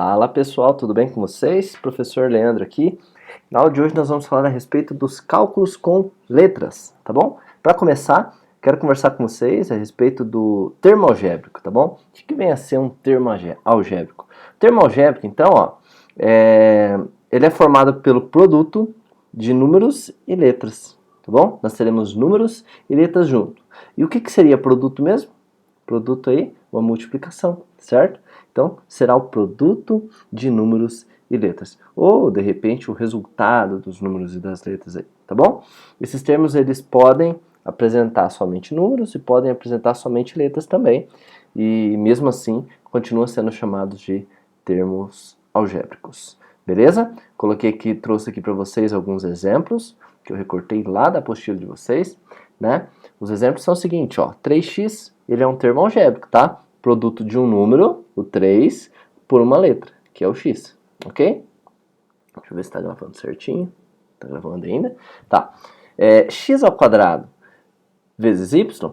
Fala pessoal, tudo bem com vocês? Professor Leandro aqui. Na aula de hoje nós vamos falar a respeito dos cálculos com letras, tá bom? Para começar, quero conversar com vocês a respeito do termo algébrico, tá bom? O que vem a ser um termo algébrico? O termo algébrico, então, ele é formado pelo produto de números e letras, tá bom? Nós teremos números e letras junto. E o que seria produto mesmo? Produto aí, uma multiplicação, certo? Então, será o produto de números e letras. Ou, de repente, o resultado dos números e das letras aí, tá bom? Esses termos, eles podem apresentar somente números e podem apresentar somente letras também. E, mesmo assim, continuam sendo chamados de termos algébricos. Beleza? Trouxe aqui para vocês alguns exemplos que eu recortei lá da apostila de vocês, né? Os exemplos são o seguinte, ó, 3x, ele é um termo algébrico, tá? Produto de um número, o 3, por uma letra, que é o x, ok? Deixa eu ver se está gravando certinho. Está gravando ainda? Tá. X ao quadrado vezes y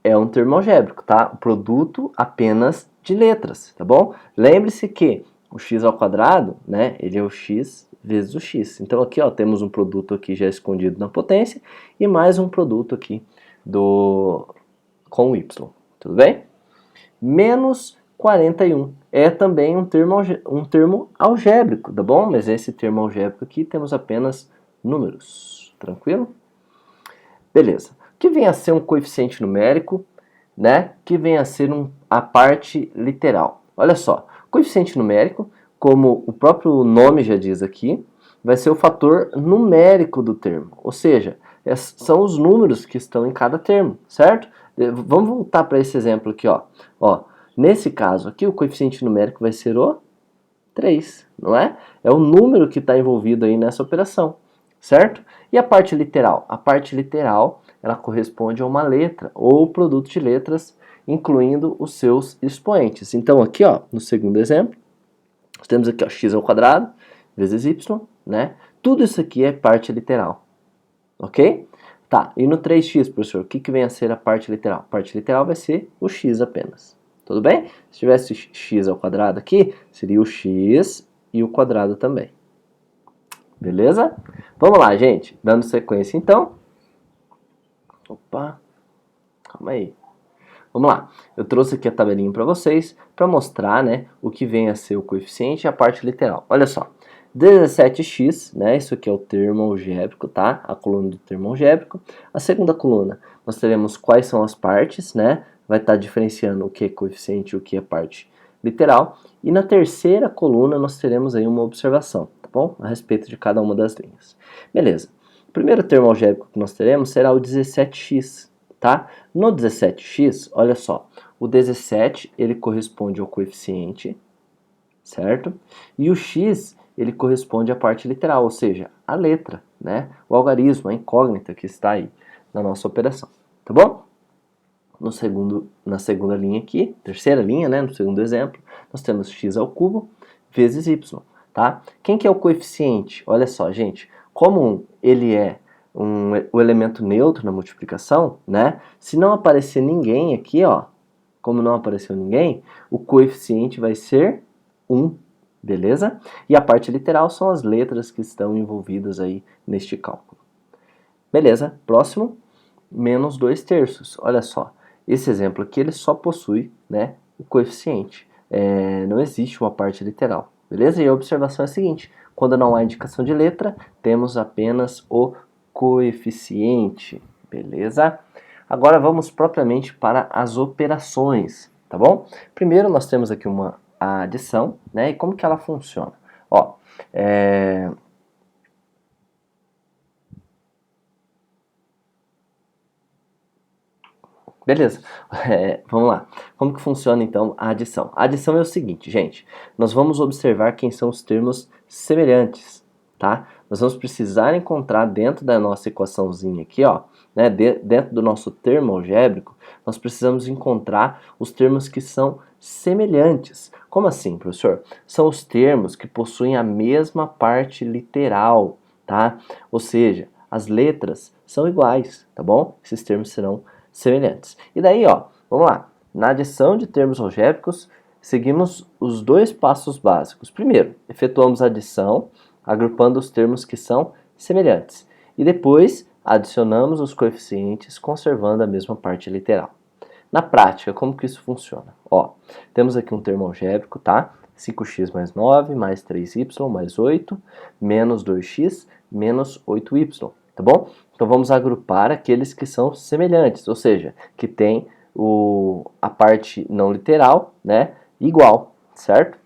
é um termo algébrico, tá? O produto apenas de letras, tá bom? Lembre-se que o x ao quadrado, né, ele é o x vezes o x. Então aqui, ó, temos um produto aqui já escondido na potência e mais um produto aqui com y, tudo bem? Menos 41 é também um termo algébrico, tá bom? Mas esse termo algébrico aqui temos apenas números, tranquilo? Beleza. O que vem a ser um coeficiente numérico, né? Que vem a ser a parte literal. Olha só, coeficiente numérico, como o próprio nome já diz aqui, vai ser o fator numérico do termo, ou seja, são os números que estão em cada termo, certo? Vamos voltar para esse exemplo aqui, ó. Nesse caso aqui, o coeficiente numérico vai ser o 3, não é? É o número que está envolvido aí nessa operação, certo? E a parte literal? A parte literal, ela corresponde a uma letra ou produto de letras, incluindo os seus expoentes. Então aqui, ó, no segundo exemplo, nós temos aqui, ó, x ao quadrado vezes y, né? Tudo isso aqui é parte literal, ok? Tá, e no 3x, professor, o que vem a ser a parte literal? A parte literal vai ser o x apenas. Tudo bem? Se tivesse x ao quadrado aqui, seria o x e o quadrado também. Beleza? Vamos lá, gente. Dando sequência, então. Opa, calma aí. Vamos lá. Eu trouxe aqui a tabelinha para vocês, para mostrar, né, o que vem a ser o coeficiente e a parte literal. Olha só. 17x, né, isso aqui é o termo algébrico, tá? A coluna do termo algébrico. A segunda coluna, nós teremos quais são as partes, né? Vai estar diferenciando o que é coeficiente e o que é parte literal. E na terceira coluna nós teremos aí uma observação, tá bom? A respeito de cada uma das linhas. Beleza. O primeiro termo algébrico que nós teremos será o 17x, tá? No 17x, olha só, o 17 ele corresponde ao coeficiente, certo? E o x ele corresponde à parte literal, ou seja, a letra, né? O algarismo, a incógnita que está aí na nossa operação, tá bom? Na segunda linha aqui, terceira linha, né, no segundo exemplo, nós temos x ao cubo vezes y, tá? Quem que é o coeficiente? Olha só, gente, como ele é o elemento neutro na multiplicação, né? Se não aparecer ninguém aqui, ó, como não apareceu ninguém, o coeficiente vai ser 1, beleza? E a parte literal são as letras que estão envolvidas aí neste cálculo. Beleza, próximo, menos 2/3, olha só. Esse exemplo aqui ele só possui, né, o coeficiente, não existe uma parte literal, beleza? E a observação é a seguinte, quando não há indicação de letra, temos apenas o coeficiente, beleza? Agora vamos propriamente para as operações, tá bom? Primeiro nós temos aqui a adição, né, e como que ela funciona? Ó, beleza, vamos lá. Como que funciona então a adição? A adição é o seguinte, gente, nós vamos observar quem são os termos semelhantes, tá? Nós vamos precisar encontrar dentro da nossa equaçãozinha aqui, ó, né, dentro do nosso termo algébrico, nós precisamos encontrar os termos que são semelhantes. Como assim, professor? São os termos que possuem a mesma parte literal, tá? Ou seja, as letras são iguais, tá bom? Esses termos serão semelhantes. E daí, ó, vamos lá. Na adição de termos algébricos, seguimos os dois passos básicos. Primeiro, efetuamos a adição, agrupando os termos que são semelhantes. E depois, adicionamos os coeficientes, conservando a mesma parte literal. Na prática, como que isso funciona? Ó, temos aqui um termo algébrico, tá? 5x mais 9, mais 3y, mais 8, menos 2x, menos 8y, tá bom? Então, vamos agrupar aqueles que são semelhantes, ou seja, que tem a parte não literal, né, igual, certo?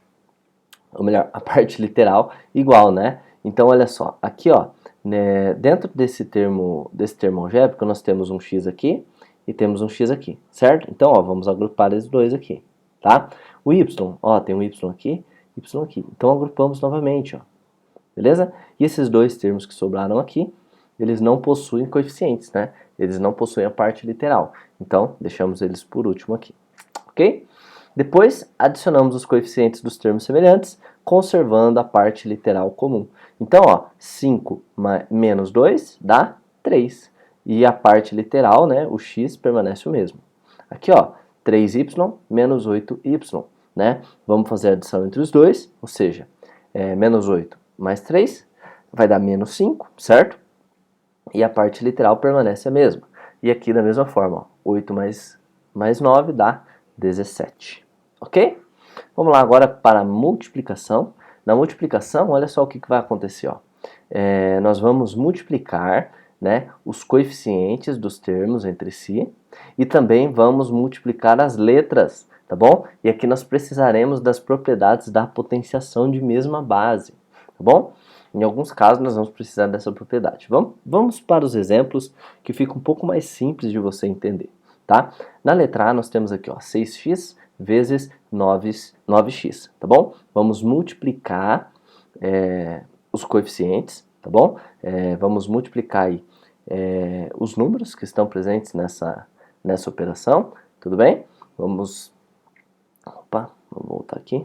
Ou melhor, a parte literal igual, né? Então, olha só, aqui, ó, né, dentro desse termo algébrico, nós temos um x aqui e temos um x aqui, certo? Então, ó, vamos agrupar esses dois aqui, tá? O y, ó, tem um y aqui, y aqui. Então, agrupamos novamente, ó, beleza? E esses dois termos que sobraram aqui, eles não possuem coeficientes, né? Eles não possuem a parte literal. Então, deixamos eles por último aqui, ok? Depois, adicionamos os coeficientes dos termos semelhantes, conservando a parte literal comum. Então, ó, 5 menos 2 dá 3. E a parte literal, né, o x, permanece o mesmo. Aqui, ó, 3y menos 8y, né? Vamos fazer a adição entre os dois, ou seja, menos 8 mais 3 vai dar menos 5, certo? E a parte literal permanece a mesma. E aqui da mesma forma, ó, 8 mais 9 dá 17. Ok? Vamos lá agora para a multiplicação. Na multiplicação, olha só o que vai acontecer. Ó. Nós vamos multiplicar, né, os coeficientes dos termos entre si e também vamos multiplicar as letras, tá bom? E aqui nós precisaremos das propriedades da potenciação de mesma base, tá bom? Em alguns casos nós vamos precisar dessa propriedade. Vamos para os exemplos que fica um pouco mais simples de você entender, tá? Na letra A nós temos aqui, ó, 6x vezes 9x, tá bom? Vamos multiplicar os coeficientes, tá bom? Vamos multiplicar aí, os números que estão presentes nessa operação, tudo bem? Vamos voltar aqui.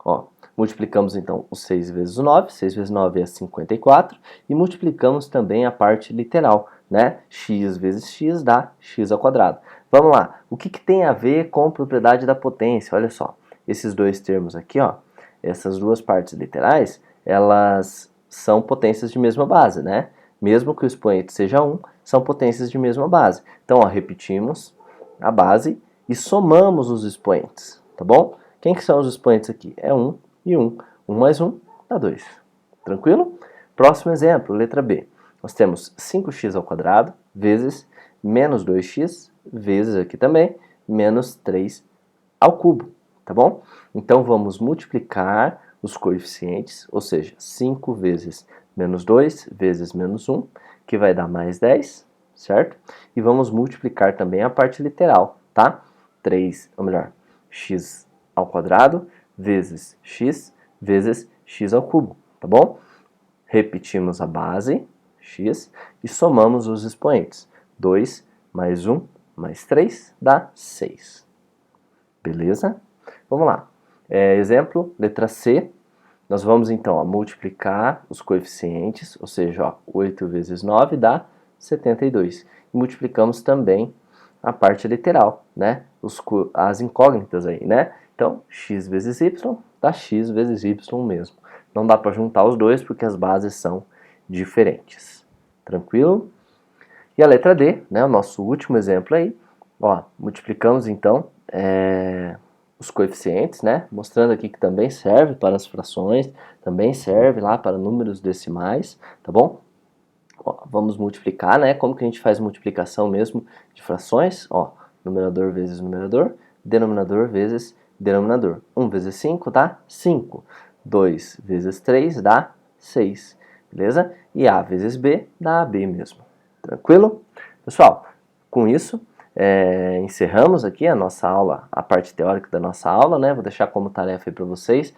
Ó, multiplicamos então o 6 vezes o 9, 6 vezes 9 é 54, e multiplicamos também a parte literal, né? X vezes x dá x ao quadrado. Vamos lá, o que tem a ver com propriedade da potência? Olha só, esses dois termos aqui, ó, essas duas partes literais, elas são potências de mesma base, né? Mesmo que o expoente seja 1, são potências de mesma base. Então, ó, repetimos a base e somamos os expoentes, tá bom? Quem que são os expoentes aqui? É 1 e 1. 1 mais 1 dá 2. Tranquilo? Próximo exemplo, letra B. Nós temos 5x ao quadrado vezes menos 2x vezes aqui também menos 3 ao cubo, tá bom? Então, vamos multiplicar os coeficientes, ou seja, 5 vezes menos 2 vezes menos 1, que vai dar mais 10, certo? E vamos multiplicar também a parte literal, tá? 3, ou melhor, x ao quadrado vezes x ao cubo, tá bom? Repetimos a base, x, e somamos os expoentes. 2 mais 1 mais 3 dá 6. Beleza? Vamos lá. Exemplo, letra C. Nós vamos então multiplicar os coeficientes, ou seja, ó, 8 vezes 9 dá 72. E multiplicamos também a parte literal, né? As incógnitas aí, né? Então, x vezes y dá x vezes y mesmo. Não dá para juntar os dois porque as bases são diferentes. Tranquilo? E a letra D, né, o nosso último exemplo aí, ó, multiplicamos então os coeficientes, né, mostrando aqui que também serve para as frações, também serve lá para números decimais, tá bom? Ó, vamos multiplicar, né, como que a gente faz multiplicação mesmo de frações? Ó, numerador vezes numerador, denominador vezes denominador. 1 vezes 5 dá 5. 2 vezes 3 dá 6. Beleza? E A vezes B dá AB mesmo. Tranquilo? Pessoal, com isso, encerramos aqui a nossa aula, a parte teórica da nossa aula, né? Vou deixar como tarefa aí para vocês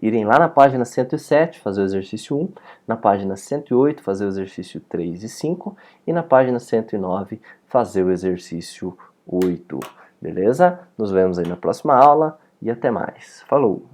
irem lá na página 107 fazer o exercício 1, na página 108 fazer o exercício 3 e 5 e na página 109 fazer o exercício 8. Beleza? Nos vemos aí na próxima aula e até mais. Falou!